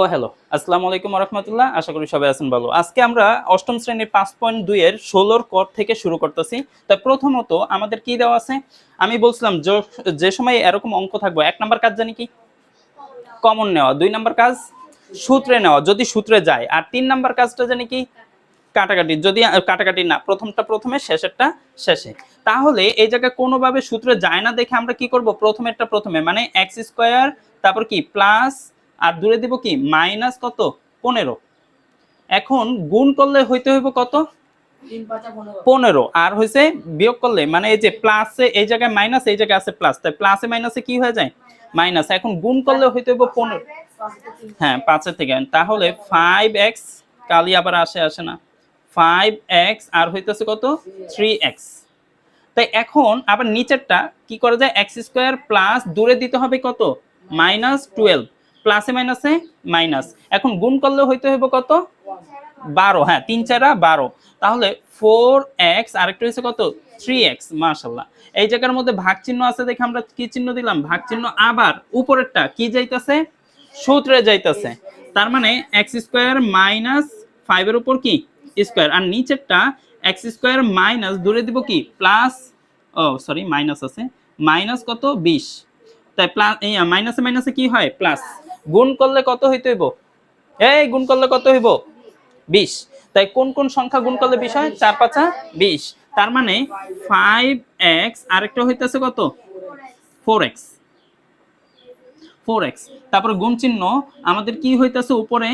ও hello, আসসালামু আলাইকুম রহমতুল্লাহ। আশা করি সবাই আছেন ভালো। আজকে আমরা অষ্টম শ্রেণীর 5.2 এর 16 ক থেকে শুরু করতেছি। তাই প্রথমত আমাদের কি দেওয়া আছে, আমি বলছিলাম যে সময় এরকম অঙ্ক থাকবে, 1 নাম্বার কাজ জানি কি কমন নেওয়া, 2 নাম্বার কাজ সূত্রে নেওয়া যদি সূত্রে যায়, আর 3 নাম্বার কাজটা জানি কি কাটাকাটি, যদি কাটাকাটি না, প্রথমটা প্রথমে শেষেরটা শেষে। তাহলে এই জায়গায় কোনোভাবে সূত্রে যায় না দেখে আমরা কি করব, প্রথমেরটা প্রথমে মানে এক্স স্কোয়ার, তারপর কি প্লাস, আর দূরে দিব কি মাইনাস কত 15। এখন গুণ করলে হইতে হইব কত 15, আর হয়েছে বিয়োগ করলে মানে এই যে প্লাসে এই জায়গায় মাইনাস, এই জায়গায় আছে প্লাস, তাই প্লাসে মাইনাসে কি হয়ে যায় মাইনাস। এখন গুণ করলে হইতে হইব 15, হ্যাঁ 5 থেকে, তাহলে 5x, কালি আবার আসে না, 5x আর হইতেছে কত 3x। তাই এখন আবার নিচেরটা কি করা যায়, এক্স স্কোয়ার প্লাস দূরে দিতে হবে কত -12, প্লাসে মাইনাসে মাইনাস, এখন গুণ করলে হইতে হবে কত 12, হ্যাঁ 3 4 12, তাহলে 4x আরেকটা হচ্ছে কত 3x। মাশাআল্লাহ, এই জায়গার মধ্যে ভাগ চিহ্ন আছে দেখে আমরা কি চিহ্ন দিলাম ভাগ চিহ্ন, আবার উপরেরটা কি যাইতেছে সূত্রে যাইতেছে, তার মানে x স্কয়ার মাইনাস 5 এর উপর কি স্কয়ার, আর নিচেরটা x স্কয়ার মাইনাস দূরে দিব কি প্লাস, ও সরি মাইনাস আছে, মাইনাস কত 20, তাই প্লাস এই মাইনাসে মাইনাসে কি হয় প্লাস, গুণ করলে কত হইতে হইব, এই গুণ করলে কত হইব 20। তাই কোন কোন সংখ্যা গুণ করলে 20 হয়, 4 5 20, তার মানে 5x আরেকটা হইতেছে কত 4x, 4x, তারপর গুণ চিহ্ন আমাদের কি হইতাছে উপরে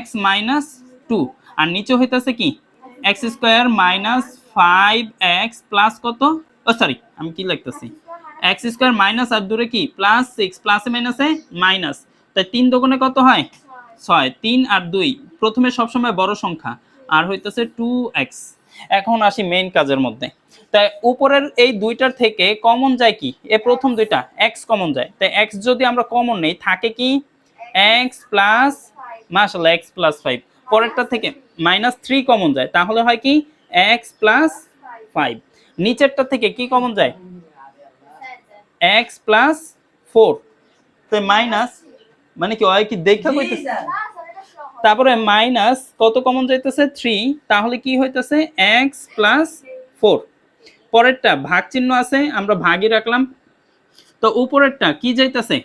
x মাইনাস 2, আর নিচে হইতাছে কি x square minus 5x plus কত, ও সরি আমি কি লিখতেছি, x স্কয়ার মাইনাস আর দূরে কি প্লাস 6, প্লাসে মাইনাসে মাইনাস, তাই 3 দোকানে কত হয় 6, 3 আর 2 প্রথমে সবসময় বড় সংখ্যা, আর হইতাছে 2x। এখন আসি মেইন কাজের মধ্যে। তাই উপরের এই দুইটার থেকে কমন যায় কি, এই প্রথম দুইটা x কমন যায়, তাই x যদি আমরা কমন নেই থাকে কি x প্লাস, মাশাআল্লাহ x প্লাস 5, পরেরটা থেকে -3 কমন যায়, তাহলে হয় কি x প্লাস 5, নিচেরটা থেকে কি কমন যায় x প্লাস 4, তাই মাইনাস মানে কি হয় কি দেখা কইতেছে, তারপরে মাইনাস কত কমন যাইতেছে 3, তাহলে কি হইতেছে x প্লাস 4, পরেরটা ভাগ চিহ্ন আছে আমরা ভাগই রাখলাম, তো উপরেরটা কি যাইতেছে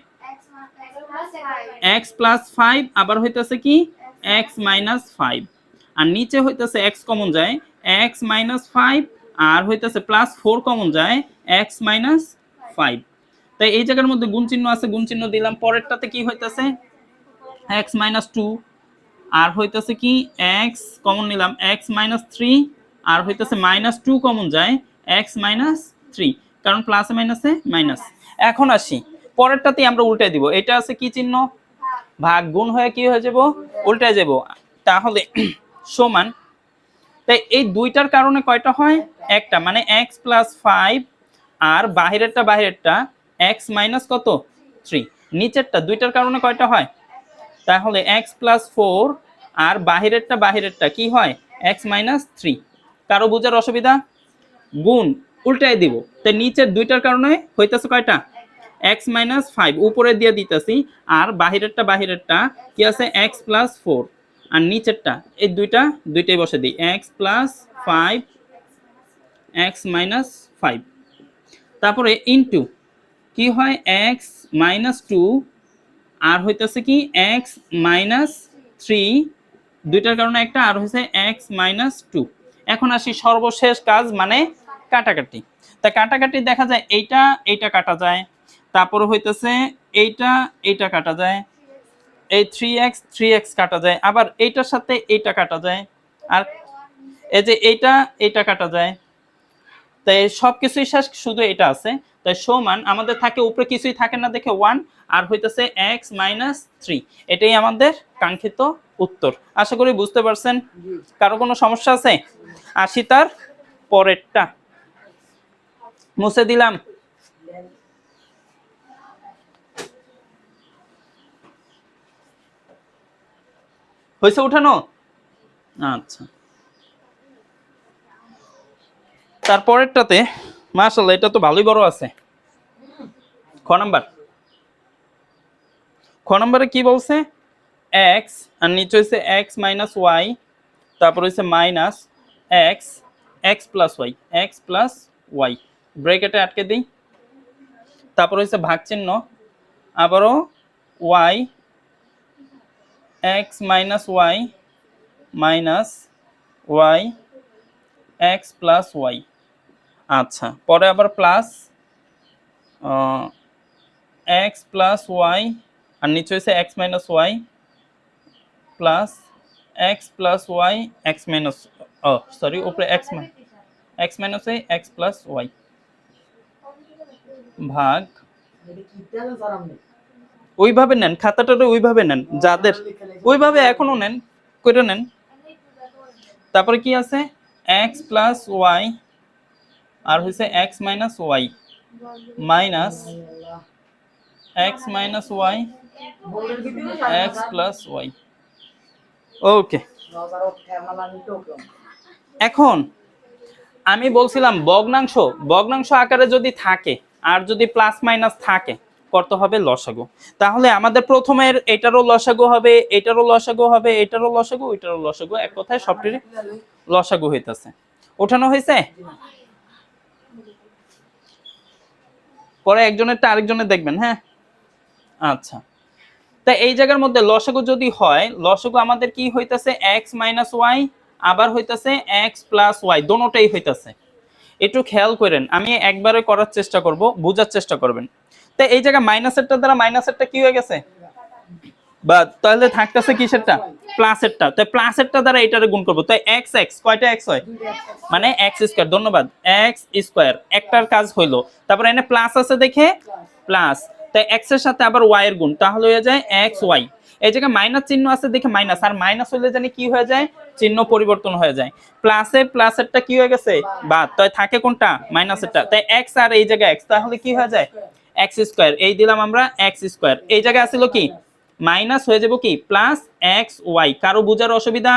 x প্লাস 5, আবার হইতেছে কি x মাইনাস 5, আর নিচে হইতেছে x কমন যায় x মাইনাস 5, আর হইতেছে প্লাস 4 কমন যায় x মাইনাস 5। তাই এই জায়গার মধ্যে গুণ চিহ্ন আছে, গুণ চিহ্ন দিলাম, পরেরটাতে কি হইতেছে x মাইনাস 2, আর হইতেছে কি x কমন নিলাম x মাইনাস 3, আর হইতেছে -2 কমন যায় x মাইনাস 3, কারণ প্লাসে মাইনাসে মাইনাস। এখন আসি পরেরটাতে আমরা উল্টে দিব, এটা আছে কি চিহ্ন ভাগ, গুণ হয়ে কি হয়ে যাব উল্টে যাব, তাহলে সমান, তাই এই দুইটার কারণে কয়টা হয় একটা, মানে x প্লাস 5, আর বাহিরেরটা x মাইনাস কত 3, নিচেরটা দুইটার কারণে কয়টা হয়, তাহলে x প্লাস 4, আর বাহিরেরটা কি হয় x মাইনাস 3। কারো বোঝার অসুবিধা, গুণ উল্টাই দিব, তাই নিচের দুইটার কারণে হইতেছে কয়টা x মাইনাস 5, উপরে দিয়ে দিতেছি, আর বাহিরেরটা কি আছে x প্লাস 4, আর নিচেরটা এই দুইটাই বসে দিই x প্লাস 5 x মাইনাস 5, তারপরে ইনটু কি হয় x মাইনাস 2, আর হইতেছে কি x মাইনাস 3, দুইটার কারণে একটা, আর হইছে x মাইনাস 2। এখন আসি সর্বশেষ কাজ মানে কাটাকাটি। তা কাটাকাটি দেখা যায় এইটা কাটা যায়, তারপরে হইতেছে এইটা কাটা যায়, এই 3x কাটা যায়, আবার এইটার সাথে এইটা কাটা যায়, আর এই যে এইটা কাটা যায়, তাই সবকিছুই শেষ, শুধু এটা আছে, তাই সমান আমাদের থাকে উপরে কিছুই থাকে না দেখে 1, আর হইতেছে x মাইনাস 3, এটাই আমাদের কাঙ্ক্ষিত উত্তর। আশা করি বুঝতে পারছেন, কারো কোনো সমস্যা আছে? আসি তার পরেরটা, মুছে দিলাম, হয়েছে উঠানো, আচ্ছা তারপরেরটাতে মাশাআল্লাহ এটা তো ভালোই বড় আছে, খ নাম্বারে কি বলছে এক্স আর নিচে হচ্ছে এক্স মাইনাস ওয়াই, তারপর হচ্ছে minus x, x plus y, x plus y, ব্র্যাকেটে আটকে দিই। তারপর হচ্ছে ভাগ চিহ্ন, আবারও y, x minus y minus y, x plus y. আচ্ছা, পরে আবার প্লাস এক্স প্লাস ওয়াই আর নিচে হচ্ছে x minus y plus x plus y, x minus, sorry উপরে x minus y, x plus y ভাগ, ওইভাবে নেন খাতাটা, ওইভাবে নেন, যাদের ওইভাবে এখনো নেন করে নেন। তারপরে কি আছে এক্স প্লাস ওয়াই আর হচ্ছে x minus y minus x minus y, x plus y. Okay, এখন আমি বলছিলাম ভগ্নাংশ, ভগ্নাংশ আকারে যদি থাকে আর যদি প্লাস মাইনাস থাকে করতে হবে লসাগু। তাহলে আমাদের প্রথমের এটারও লসাগু হবে, এটারও লসাগু হবে, এটারও লসাগু, ওইটারও লসাগু, এক কথায় সবটির লসাগু হইতাছে। ওঠানো হয়েছে? পরে একজনেরটা আরেকজনের দেখবেন, হ্যাঁ। আচ্ছা, তাই এই জায়গার মধ্যে লসাগু যদি হয়, লসাগু আমাদের কি হইতাছে এক্স মাইনাস ওয়াই আবার হইতাছে এক্স প্লাস ওয়াই, দোনোটাই হইতাছে। একটু খেয়াল করেন, আমি একবারে করার চেষ্টা করব, বোঝার চেষ্টা করবেন। তাই এই জায়গায় মাইনাসেরটা দ্বারা মাইনাসেরটা কি হয়ে গেছে, বা তাহলে থাকতেছে কিসেরটা, প্লাসেরটা। তাই প্লাসেরটা দ্বারা এটারে গুণ করব, তাই এক্স এক্স কয়টা এক্স হয়, মানে এক্স স্কয়ার, ধন্যবাদ, এক্স স্কয়ার, একটার কাজ হইলো। তারপর এখানে প্লাস আছে দেখে প্লাস, তাই এক্স এর সাথে আবার ওয়াই এর গুণ, তাহলে হয়ে যায় এক্স ওয়াই। এই জায়গায় মাইনাস চিহ্ন আছে দেখে মাইনাস, আর মাইনাস হইলে জানি কি হয়ে যায়, চিহ্ন পরিবর্তন হয়ে যায়। প্লাসে প্লাসেরটা কি হয়ে গেছে বাদ, তাই থাকে কোনটা, মাইনাসেরটা। তাই এক্স আর এই জায়গায় এক্স, তাহলে কি হয়ে যায় এক্স স্কয়ার, এই দিলাম আমরা এক্স স্কয়ার। এই জায়গায় আছিল কি মাইনাস, হয়ে যাব কি প্লাস এক্স ওয়াই। কারো বুঝার অসুবিধা?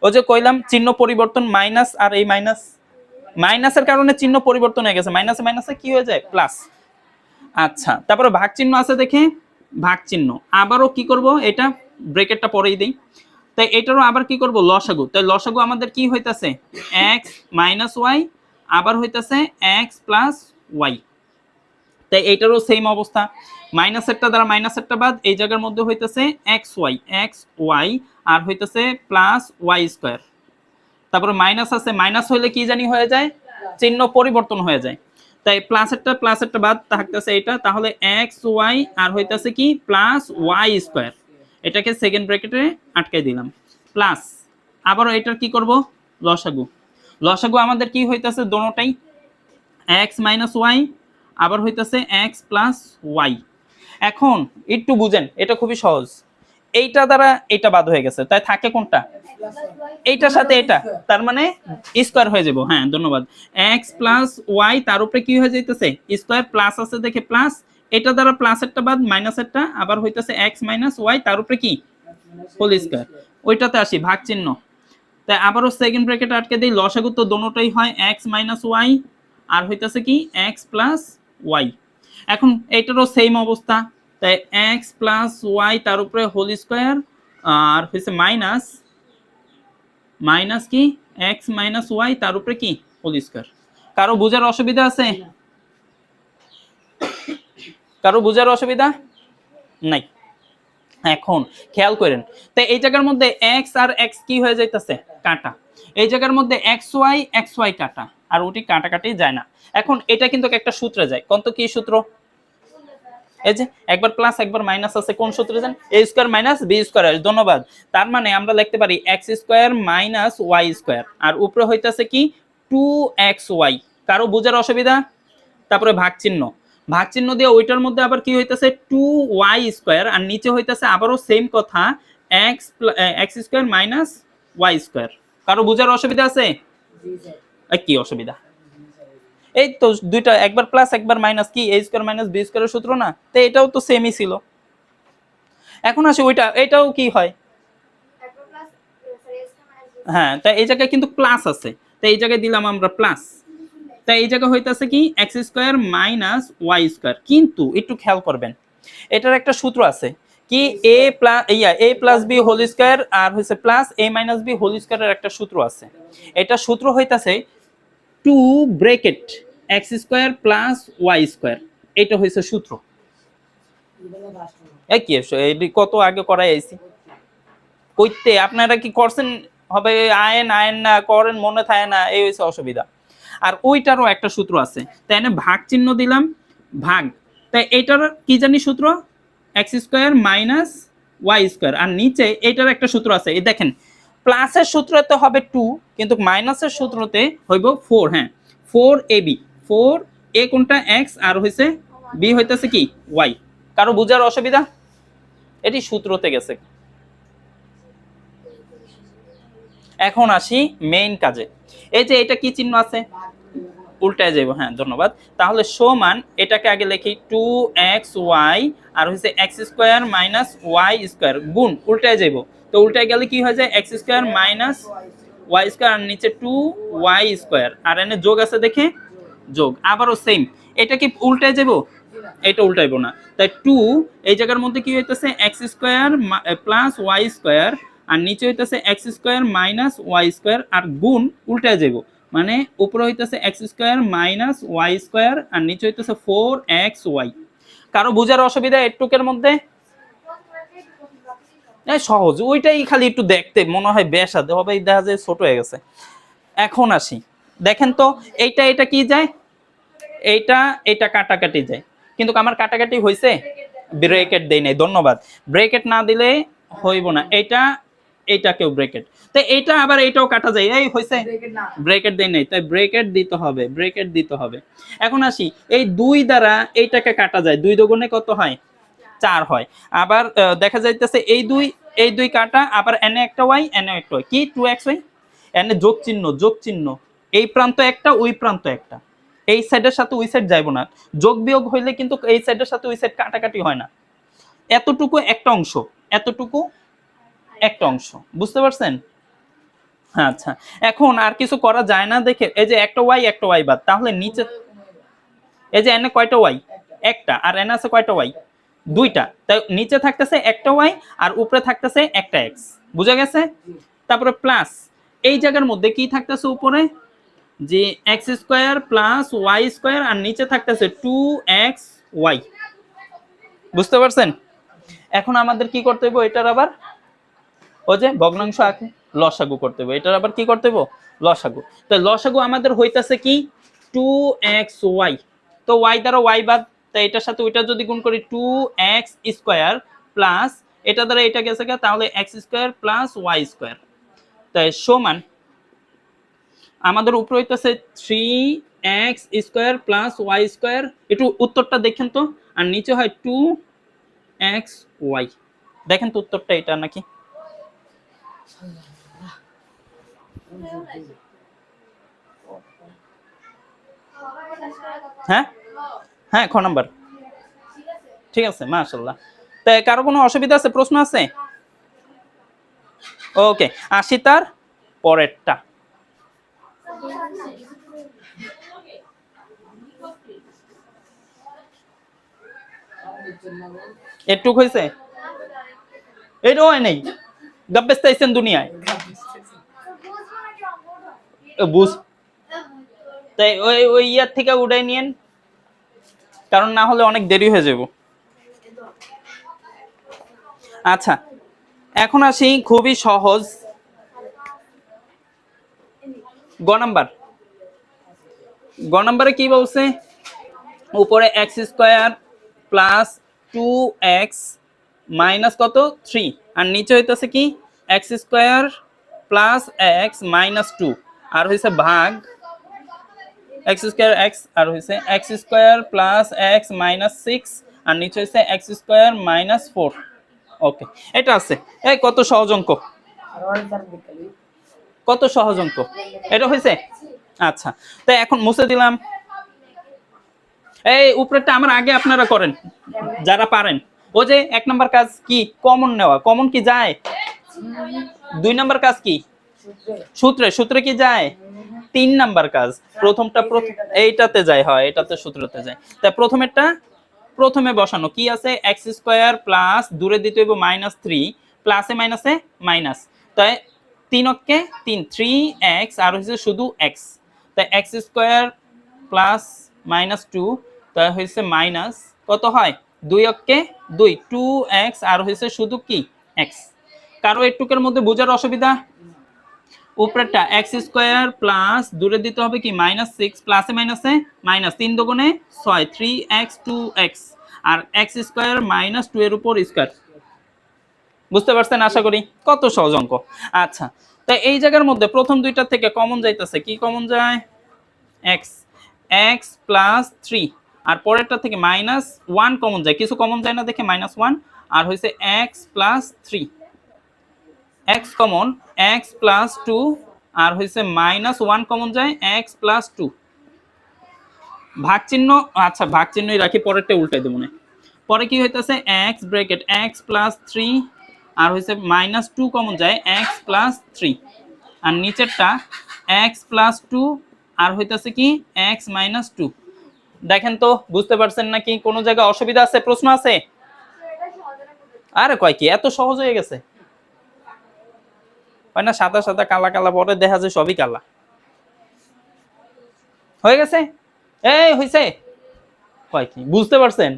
ওই যে কইলাম চিহ্ন পরিবর্তন, মাইনাস আর এই মাইনাস, মাইনাসের কারণে চিহ্ন পরিবর্তন হয়ে গেছে, মাইনাসে মাইনাসে কি হয়ে যায় প্লাস। আচ্ছা, তারপরে ভাগ চিহ্ন আছে দেখে ভাগ চিহ্ন, আবারও কি করব, এটা ব্র্যাকেটটা পরেই দেই। তাই এটারও আবার কি করব লসাগু, তাই লসাগু আমাদের কি হইতাছে এক্স মাইনাস ওয়াই আবার হইতাছে এক্স প্লাস ওয়াই। তাই এইটারও সেম অবস্থা, মাইনাসেরটা দ্বারা মাইনাসেরটা বাদ, এই জায়গার মধ্যে হইতাছে এক্স ওয়াই আর হইতাছে প্লাস ওয়াই স্কয়ার। তারপরে মাইনাস আছে, মাইনাস হইলে কি জানি হয়ে যায়, চিহ্ন পরিবর্তন হয়ে যায়। তাই প্লাসেরটা বাদ থাকতেছে এটা, তাহলে এক্স ওয়াই আর হইতাছে কি প্লাস ওয়াই স্কয়ার। এটাকে সেকেন্ড ব্র্যাকেটে আটকাই দিলাম, প্লাস আবারও এটার কি করব লসাগু। লসাগু আমাদের কি হইতাছে দোনোটাই এক্স মাইনাস ওয়াই আবার হইতাছে এক্স প্লাস ওয়াই। এখন একটু বুঝেন, এটা খুবই সহজ, এইটা দ্বারা এটা বাদ হয়ে গেছে, তাই থাকে কোনটা, এইটার সাথে এটা, তার মানে স্কয়ার হয়ে যাব। হ্যাঁ ধন্যবাদ, এক্স প্লাস ওয়াই তার উপরে কি হয়ে যাইতেছে স্কয়ার, প্লাস আছে দেখে প্লাস, এটা দ্বারা প্লাসেরটা বাদ মাইনাসেরটা আবার হইতেছে এক্স মাইনাস ওয়াই তার উপরে কি হোল স্কয়ার। ওইটাতে আসি ভাগ চিহ্ন, তাই আবারও সেকেন্ড ব্র্যাকেট আটকে দিই, লসাগু তো দোনোটাই হয় এক্স মাইনাস ওয়াই আর হইতেছে কি এক্স প্লাস ওয়াই। এখন এটারও সেম অবস্থা, তাই এক্স প্লাস ওয়াই তার উপরে হোল স্কয়ার আর হইছে মাইনাস, মাইনাস কি এক্স মাইনাস ওয়াই তার উপরে কি হোল স্কয়ার। কারো বুঝার অসুবিধা আছে, কারো বুঝার অসুবিধা নাই? এখন খেয়াল করেন, তাই এই জায়গার মধ্যে এক্স আর এক্স কি হয়ে যাইতেছে কাটা, এই জায়গার মধ্যে এক্স ওয়াই কাটা, আর ওটি কাটাকাটি যায় না। এখন এটা কিন্তু একটা সূত্রে যায়, কত কি সূত্র, এই যে একবার প্লাস একবার মাইনাস আছে, কোন সূত্রে যান, a square minus b square. ধন্যবাদ, তার মানে আমরা লিখতে পারি x square minus y square আর উপরে হইতাছে কি 2xy। কারো বুঝার অসুবিধা? তারপরে ভাগ চিহ্ন, ভাগ চিহ্ন দিয়ে ওইটার মধ্যে আবার কি হইতাছে 2y স্কয়ার আর নিচে হইতাছে আবারও সেম কথা x square minus y square. কারো বুঝার অসুবিধা আছে? কি অসুবিধা, এই তো দুইটা একবার প্লাস একবার মাইনাস, কি a স্কয়ার মাইনাস b স্কয়ারের সূত্র না, তো এটাও তো সেমই ছিল। এখন আসে ওইটা, এটাও কি হয়, হ্যাঁ, তাই এই জায়গায় কিন্তু প্লাস আছে, তাই এই জায়গায় দিলাম আমরা প্লাস, তাই এই জায়গা হইতাছে কি x square minus y square. কিন্তু একটু খেয়াল করবেন, এটার একটা সূত্র আছে, কি a plus b whole square আর হচ্ছে plus a minus b whole স্কয়ারের একটা সূত্র আছে। এটা সূত্র হইতাছে 2 bracket x square plus y square. এটা হইছে সূত্র। এই কি এই কত আগে করাই আইছি কইতে, আপনারা কি করছেন হবে আয়েন আয়েন না করেন মনে থাকে না, এই হইছে অসুবিধা। আর ওইটারও একটা সূত্র আছে, তাই না, ভাগ চিহ্ন দিলাম, ভাগ, তাই এটার কি জানি সূত্র x square minus y square, আর নিচে এটার একটা সূত্র আছে, এই দেখেন প্লাসের সূত্রতে হবে 2 কিন্তু মাইনাসের সূত্রতে হইব 4। হ্যাঁ 4ab, 4a কোনটা x আর হইছে b হইতাছে কি y। কারো বুঝার অসুবিধা? এটি সূত্রতে গেছে। এখন আসি মেইন কাজে। এই যে এটা কি চিহ্ন আছে, উল্টায় যাইব। হ্যাঁ ধন্যবাদ। তাহলে সমান এটাকে আগে লিখি 2xy আর হচ্ছে x square minus y square গুণ উল্টায় যাইব। তো উল্টায় গেলে কি হয়ে যায় x square minus y square আর নিচে 2y স্কয়ার আর এনে যোগ আছে দেখে যোগ, আবারও সেম। এটা কি উল্টায় যাইব? এটা উল্টাইব না, তাই 2 এই জায়গার মধ্যে কি হইতাছে x square plus y square আর নিচে হইতাছে x square minus y square আর গুণ উল্টায় যাইব, মানে উপরে হইতাছে x square minus y square আর নিচে হইতাছে 4xy। কারো বুঝার অসুবিধা এটুকের মধ্যে? সহজ, ওইটাই খালি একটু দেখতে মনে হয় বেসাদ হবে, দেখা যায় ছোট হয়ে গেছে। এখন আসি, দেখেন তো এইটা এটা কি যায়, এইটা এটা কাটাকাটি যায়, কিন্তু আমার কাটাকাটি হইছে, ব্রেকেট দেই নাই, ধন্যবাদ। ব্রেকেট না দিলে হইব না, এটা এইটাকেও ব্রেকেট, তো এইটা আবার এইটাও কাটা যায়, এই হইছে ব্রেকেট দেই নাই, তাই ব্রেকেট দিতে হবে, ব্রেকেট দিতে হবে। এখন আসি, এই 2 দ্বারা এইটাকে কাটা যায়, 2 দুগুণে কত হয় 4 হয়। আবার দেখা যাইতেছে এই দুই কাটা, আবার এনে একটা y এনে একটা y, কি 2xy, এনে যোগ চিহ্ন, যোগ চিহ্ন, এই প্রান্ত একটা ওই প্রান্ত একটা, এই সাইডের সাথে ওই সাইড যাইব না, যোগ বিয়োগ হইলে কিন্তু এই সাইডের সাথে ওই সাইড কাটাকাটি হয় না, এতটুকু একটা অংশ, এতটুকু একটা অংশ, বুঝতে পারছেন? আচ্ছা এখন আর কিছু করা যায় না দেখে, এই যে একটা y বাদ, তাহলে নিচে এই যে এনে কয়টা y, একটা, আর এনে আছে কয়টা y, দুইটা, তাই নিচে থাকতেছে একটা y আর উপরে থাকতেছে একটা x, বুঝা গেছে? তারপরে প্লাস এই জায়গার মধ্যে কি থাকতেছে উপরে, যে x square plus y square আর নিচে থাকতেছে 2xy, বুঝতে পারছেন? এখন আমাদের কি করতে হবে, এটার আবার ওই যে ভগ্নাংশ আঁকে লসাগু করতে হবে, এটার আবার কি করতে হবে, লসাগু। তো লসাগু আমাদের হইতাছে কি 2xy, তো y দ্বারা y বাদ, তাই এটার সাথে ওইটা যদি গুণ করি 2x স্কয়ার প্লাস এটা দ্বারা এটা গেছে তাহলে x square plus y square, তাই সমান আমাদের উপরে হইতাছে 3x square plus y square, একটু উত্তরটা দেখেন তো, আর নিচে হয় 2xy, দেখেন তো উত্তরটা এটা নাকি? হ্যাঁ হ্যাঁ খ নাম্বার ঠিক আছে, মাশাআল্লাহ। তাই কারো কোনো অসুবিধা আছে, প্রশ্ন আছে? ওকে, আসি তার পরেরটা। এটুক হয়েছে, এটাও হয় নাই, গাব্বেস্তাইছেন দুনিয়ায় বুঝ, তাই ওই ওই ইয়ার থেকে উঠাই নিয়েন, কারণ না হলে অনেক দেরি হয়ে যাব। আচ্ছা এখন আসি খুবই সহজ গ নাম্বার। গ নাম্বারে কি বলছে, উপরে x square plus 2x minus কত 3 আর নিচে হইতাছে কি x square plus x minus 2 আর হইছে ভাগ এক্স স্কয়ার এক্স আর হইছে x square plus x minus 6 আর নিচে হইছে এক্স স্কয়ার মাইনাস 4। ওকে এটা আছে, এই কত সহজ অঙ্ক, কত সহজ অঙ্ক এটা হইছে। আচ্ছা তাই এখন মুছে দিলাম, এই উপরেরটা আমার আগে আপনারা করেন যারা পারেন। ও যে 1 নাম্বার কাজ কি কমন নেওয়া, কমন কি যায়? 2 নাম্বার কাজ কি সূত্রে, সূত্রে কি যায়? 3 নাম্বার কাজ প্রথমটা এইটাতে যায়, হয় এটাতে সূত্রতে যায়। তাই প্রথমেরটা প্রথমে বসানো কি আছে এক্স স্কোয়ার প্লাস দূরে দিতে হইব -3 প্লাসে মাইনাসে মাইনাস, তাই 3 অক্ষে 3 3x আর হচ্ছে শুধু x, তাই এক্স স্কোয়ার প্লাস -2 তাই হচ্ছে মাইনাস কত হয় 2 অক্ষে 2 2x আর হচ্ছে শুধু কি x। কারো একটুকের মধ্যে বোঝার অসুবিধা? উপরেরটা এক্স স্কোয়ার প্লাস দূরে দিতে হবে কি -6 প্লাসে মাইনাসে মাইনাস 3 দুগুণে 6 3x 2x আর x স্কোয়ার -2 এর উপর স্কোয়ার। বুঝতে পারছেন আশা করি? কত সহজ অঙ্ক। আচ্ছা, তাই এই জায়গার মধ্যে প্রথম দুইটা থেকে কমন যাইতেছে, কি কমন যায় x x প্লাস 3 আর পরেরটা থেকে -1 কমন যায়, কিছু কমন যায় না দেখে -1 আর হইছে x plus 3 x common x plus 2 আর হইছে -1 কমন যায় x প্লাস 2 ভাগ চিহ্ন। আচ্ছা ভাগ চিহ্নই রাখি, পরেরটা উল্টাই দেব না। পরে কি হইতাছে x ব্র্যাকেট x প্লাস 3 আর হইছে -2 কমন যায় x প্লাস 3 আর নিচেরটা x প্লাস 2 আর হইতাছে কি x মাইনাস 2। দেখেন তো বুঝতে পারছেন নাকি? কোনো জায়গায় অসুবিধা আছে, প্রশ্ন আছে? আরে কয় কি এত সহজ হয়ে গেছে? হয় না সাদা সাদা কালা কালা, পরে দেখা যায় সবই কালা হয়ে গেছে। এই হইছে কয় কি বুঝতে পারছেন?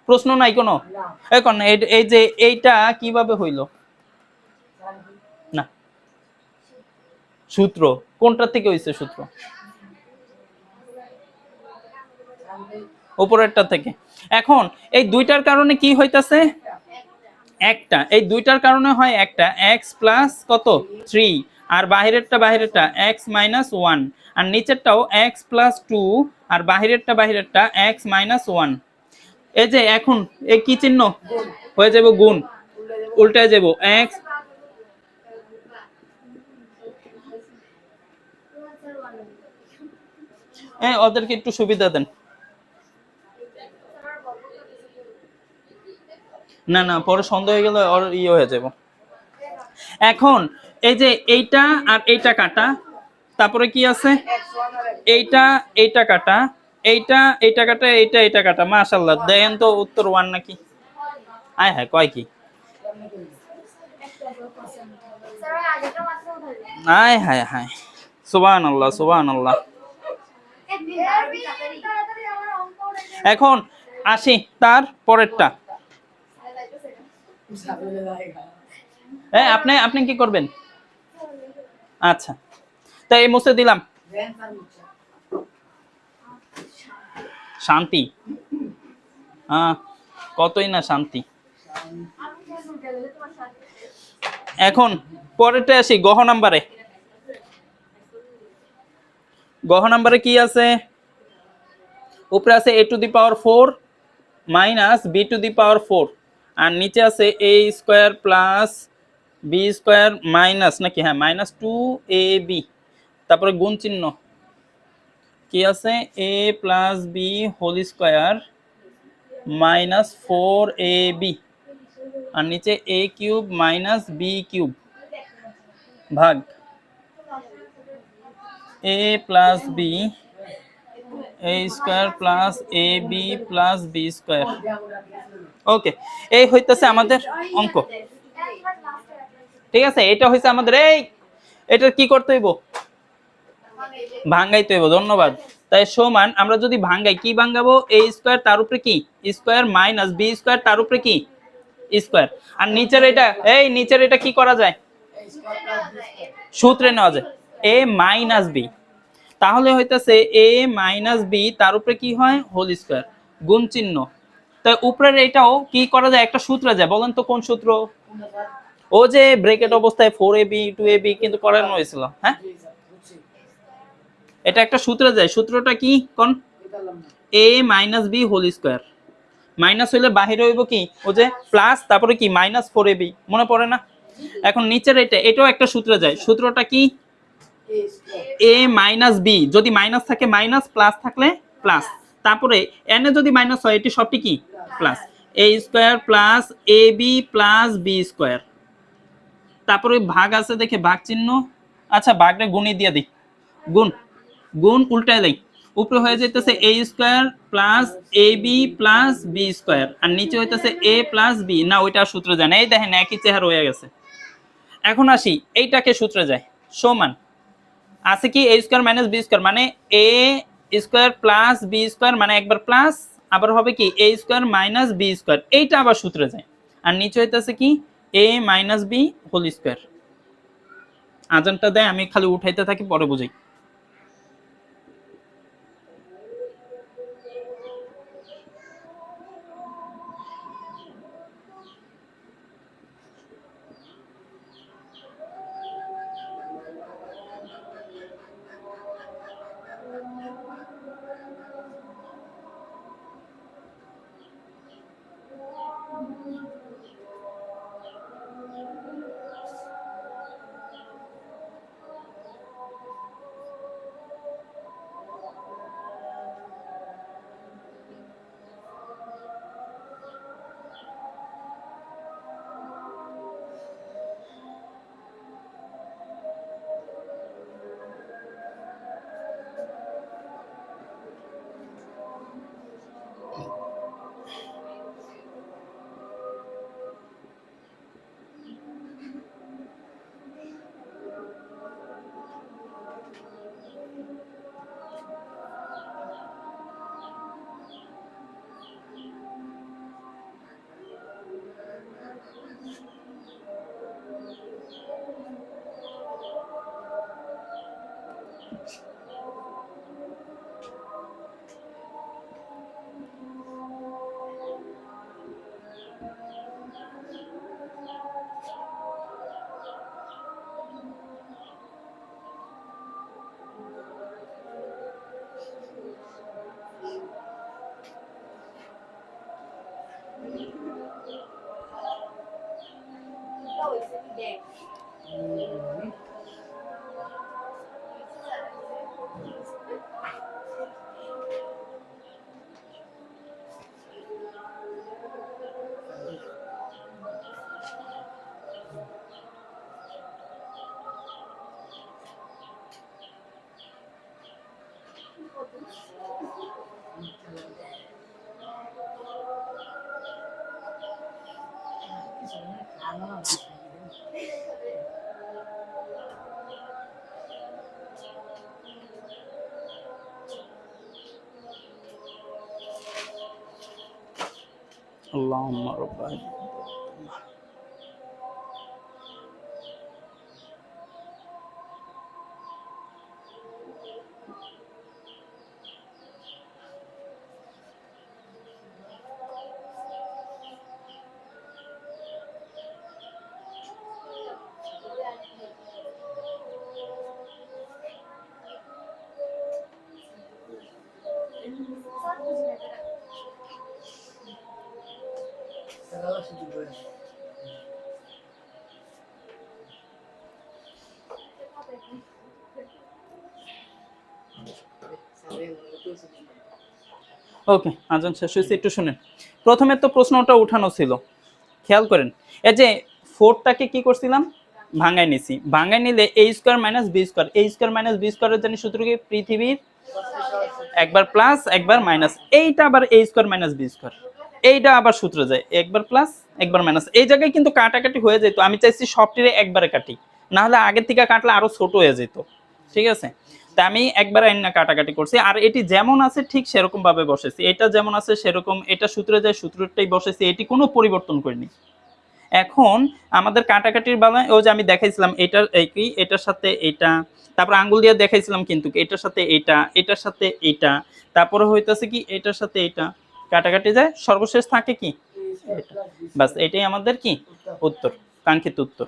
প্রশ্ন নাই কোনো? এখন এই যে এইটা কিভাবে হইলো না, সূত্র কোনটা থেকে হইছে? সূত্র উপরেরটা থেকে। এখন এই দুইটার কারণে কি হইতাছে একটা, এই দুইটার কারণে হয় একটা x প্লাস কত 3 আর বাহিরেরটা x মাইনাস 1 আর নিচেরটাও x প্লাস 2 আর বাহিরেরটা x মাইনাস 1। এই যে এখন এই কি চিহ্ন হয়ে যাবে গুণ, উল্টে যাব x ওদেরকে একটু সুবিধা দেন। না না পরে সন্দেহ হয়ে গেলে ওর ইয়ে হয়ে যাব। এখন এই যে এইটা আর এইটা কাটা, তারপরে কি আছে এইটা কাটা, এইটা কাটা, এইটা কাটা। মাশাআল্লাহ, দেন তো উত্তর 1 নাকি? আয় হ্যাঁ কয় কি আয় হায় হায়, সুবহানাল্লাহ সুবহানাল্লাহ। এখন আসি তার পরেরটা। আপনি আপনি কি করবেন? আচ্ছা তাই মুছে দিলাম। শান্তি কতই না শান্তি। এখন পরেরটা আসি গহ নাম্বারে। গহ নাম্বারে কি আছে? উপরে আছে a to the power 4 minus b to the power 4 আর নিচে আছে a square plus b square minus নাকি, হ্যাঁ -2ab, তারপরে গুণ চিহ্ন কি আছে a plus b whole square -4ab আর নিচে a cube minus b cube ভাগ a plus b a square plus ab plus b square. Okay, এই হইতেছে আমাদের অঙ্ক। ঠিক আছে, এটা হইছে আমাদের এটা কি করতে হইব? ভাঙাইতে হইব। ধন্যবাদ। তাই সমান আমরা যদি ভাঙাই কি ভাঙাবো? a স্কয়ার তার উপরে কি স্কয়ার মাইনাস b স্কয়ার তার উপরে কি স্কয়ার আর নিচের এটা কি করা যায়? সূত্রে নেওয়া যায় a মাইনাস b, তাহলে হইতাছে a মাইনাস b তার উপরে কি হয় হোল স্কয়ার গুণ চিহ্ন। তাই উপরের এটাও কি করা যায়? একটা সূত্রে যায়, বলেন তো কোন সূত্র? ও যে ব্র্যাকেট অবস্থায় 4ab 2ab কিন্তু করানো হয়েছিল। হ্যাঁ এটা একটা সূত্রে যায়, সূত্রটা কি কোন? a minus b whole square. Minus হইলে বাহিরে হইব কি ও যে প্লাস, তারপরে কি -4ab, মনে পড়ে না? এখন নিচের এটাও একটা সূত্রে যায়, সূত্রটা কি? a মাইনাস b, যদি মাইনাস থাকে মাইনাস, প্লাস থাকলে প্লাস, তারপরে n এ যদি মাইনাস হয় এটি সবটি কি plus, a square plus ab plus b square. তারপরে ভাগ আছে দেখে ভাগ চিহ্ন, আচ্ছা ভাগটা গুণই দিয়ে দিই, গুণ উল্টায় দেই, উপরে হয়ে যাইতেছে a square plus ab plus b square, আর নিচে হইতেছে a প্লাস b। না, ওইটা সূত্র যায় না। এই দেখেন একই চেহারা হয়ে গেছে। এখন আসি এইটাকে সূত্রে যায়, সমান আছে কি a square minus b square, মানে a square plus b square, মানে একবার প্লাস, আবার হবে কি a square minus b square, এইটা আবার সূত্রে যায়। আর নিচে হইতেছে কি a minus b whole square. আজানটা দেয়, আমি খালি উঠাইতে থাকি, পরে বুঝাই। আল্লাহুম্মা রাব্বানা। ওকে, আজান শেষ হয়েছে, একটু শুনেন। প্রথমে তো প্রশ্নটা উঠানো ছিল, খেয়াল করেন। এই যে ফোরটাকে কি করছিলাম, ভাঙাই নিছি। ভাঙাই নিলে a square minus b square, a square minus b স্কয়ারের জানি সূত্র কি, পৃথিবীর একবার প্লাস একবার মাইনাস, এইটা আবার a square minus b square, এইটা আবার সূত্র যায় একবার প্লাস একবার মাইনাস। এই জায়গায় কিন্তু কাটাকাটি হয়ে যেত, আমি চাইছি সবটিরে একবারে কাটি, না হলে আগের থেকে কাটলে আরো ছোট হয়ে যেত। ঠিক আছে, তা আমি একবার আইনা কাটাকাটি করছি, আর এটি যেমন আছে ঠিক সেরকম ভাবে বসেছি। এটা যেমন আছে সেরকম, এটা সূত্রে যায় সূত্রটাই বসেছি, এটি কোনো পরিবর্তন করিনি। এখন আমাদের কাটাকাটির বেলায় ওই যে আমি দেখাইছিলাম এটার একই, এটার সাথে এটা, তারপর আঙ্গুল দিয়ে দেখাইছিলাম কিন্তু এটার সাথে এটা, এটার সাথে এটা, তারপরে হইতাছে কি এটার সাথে এটা, কাটাকাটি যায়, সর্বশেষ থাকে কি এটা। বাস এটাই আমাদের কি উত্তর, কাঙ্ক্ষিত উত্তর।